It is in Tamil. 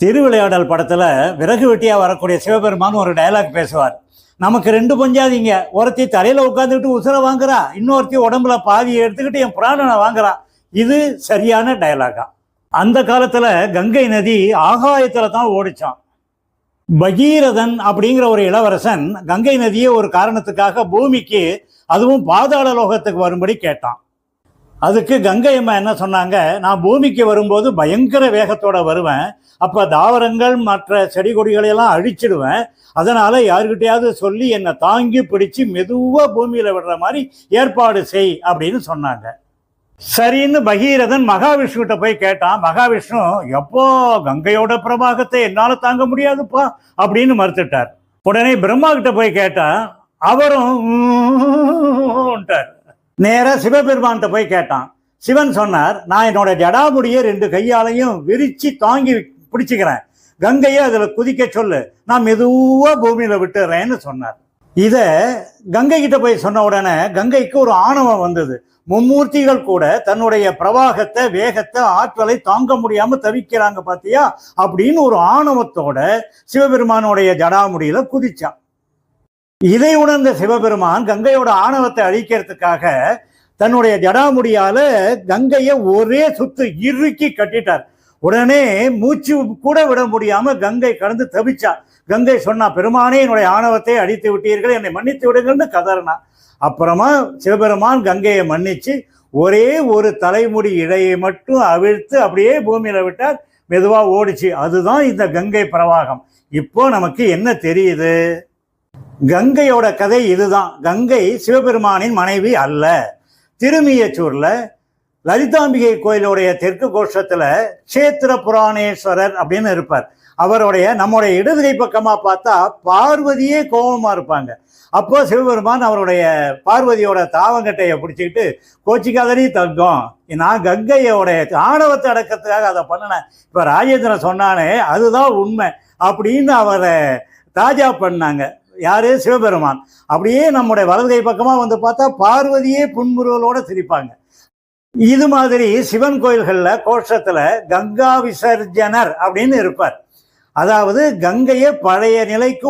திருவிளையாடல் படத்துல விறகு வெட்டியா வரக்கூடிய சிவபெருமான் ஒரு டயலாக் பேசுவார். நமக்கு ரெண்டு பஞ்சாதிங்க, ஒருத்தி தலையில உட்காந்துக்கிட்டு உசுரை வாங்குறா, இன்னொருத்தி உடம்புல பாதியை எடுத்துக்கிட்டு என் பிராணனை வாங்குறா. இது சரியான டயலாகா? அந்த காலத்துல கங்கை நதி ஆகாயத்துல தான் ஓடிச்சான். பகீரதன் அப்படிங்கிற ஒரு இளவரசன் கங்கை நதியை ஒரு காரணத்துக்காக பூமிக்கு, அதுவும் பாதாள லோகத்துக்கு வரும்படி கேட்டான். அதுக்கு கங்கை அம்மா என்ன சொன்னாங்க, நான் பூமிக்கு வரும்போது பயங்கர வேகத்தோட வருவேன், அப்போ தாவரங்கள் மற்ற செடி கொடிகளையெல்லாம் அழிச்சிடுவேன், அதனால யாருக்கிட்டையாவது சொல்லி என்னை தாங்கி பிடிச்சி மெதுவாக பூமியில் விடுற மாதிரி ஏற்பாடு செய் அப்படின்னு சொன்னாங்க. சரின்னு பகீரதன் மகாவிஷ்ணுகிட்ட போய் கேட்டான். மகாவிஷ்ணு, எப்போ கங்கையோட பிரவாகத்தை என்னால் தாங்க முடியாதுப்பா அப்படின்னு மறுத்துட்டார். உடனே பிரம்மா கிட்ட போய் கேட்டான். அவரும் நேராக சிவபெருமான்கிட்ட போய் கேட்டான். சிவன் சொன்னார், நான் என்னோட ஜடாமுடியை ரெண்டு கையாலையும் விரிச்சு தாங்கி பிடிச்சிக்கிறேன், கங்கையை அதில் குதிக்க சொல்லு, நான் மெதுவாக பூமியில் விட்டுறேன்னு சொன்னார். இதை கங்கை கிட்ட போய் சொன்ன உடனே கங்கைக்கு ஒரு ஆணவம் வந்தது. மும்மூர்த்திகள் கூட தன்னுடைய பிரவாகத்தை, வேகத்தை, ஆற்றலை தாங்க முடியாம தவிக்கிறாங்க பாத்தியா அப்படின்னு ஒரு ஆணவத்தோட சிவபெருமானுடைய ஜடாமுடியில குதிச்சான். இதை உணர்ந்த சிவபெருமான் கங்கையோட ஆணவத்தை அழிக்கிறதுக்காக தன்னுடைய ஜடாமுடியால கங்கையை ஒரே சுத்து இறுக்கி கட்டிட்டார். உடனே மூச்சு கூட விட முடியாம கங்கை கடந்து தவிச்சா. கங்கை சொன்னா, பெருமானே என்னுடைய ஆணவத்தை அழித்து விட்டீர்கள், என்னை மன்னித்து விடுங்கள்னு கதறினா. அப்புறமா சிவபெருமான் கங்கையை மன்னிச்சு ஒரே ஒரு தலைமுடி இழையை மட்டும் அவிழ்த்து அப்படியே பூமியில விட்டார், மெதுவா ஓடிச்சு. அதுதான் இந்த கங்கை பிரவாகம். இப்போ நமக்கு என்ன தெரியுது? கங்கையோட கதை இதுதான். கங்கை சிவபெருமானின் மனைவி அல்ல. திருமியச்சூர்ல லலிதாம்பிகை கோயிலுடைய தெற்கு கோஷத்துல கஷேத்திர புராணேஸ்வரர் அப்படின்னு இருப்பார். அவருடைய நம்முடைய இடதுகை பக்கமா பார்த்தா பார்வதியே கோபமா இருப்பாங்க. அப்போ சிவபெருமான் அவருடைய பார்வதியோட தாவங்கட்டையை பிடிச்சிக்கிட்டு, கோச்சிக்காதடி தங்கம், நான் கங்கையோட ஆணவத்தை அடக்கிறதுக்காக அதை பண்ணினேன், இப்போ ராஜேந்திரன் சொன்னானே அதுதான் உண்மை அப்படின்னு அவரை தாஜா பண்ணாங்க. யாரு? சிவபெருமான். அப்படியே நம்முடைய வலதுகை பக்கமா வந்து பார்த்தா பார்வதியே புன்முறுவலோட சிரிப்பாங்க. இது மாதிரி சிவன் கோயில்கள்ல கோஷத்துல கங்கா விசர்ஜனர் அப்படின்னு இருப்பார். அதாவது கங்கையை பழைய நிலைக்கு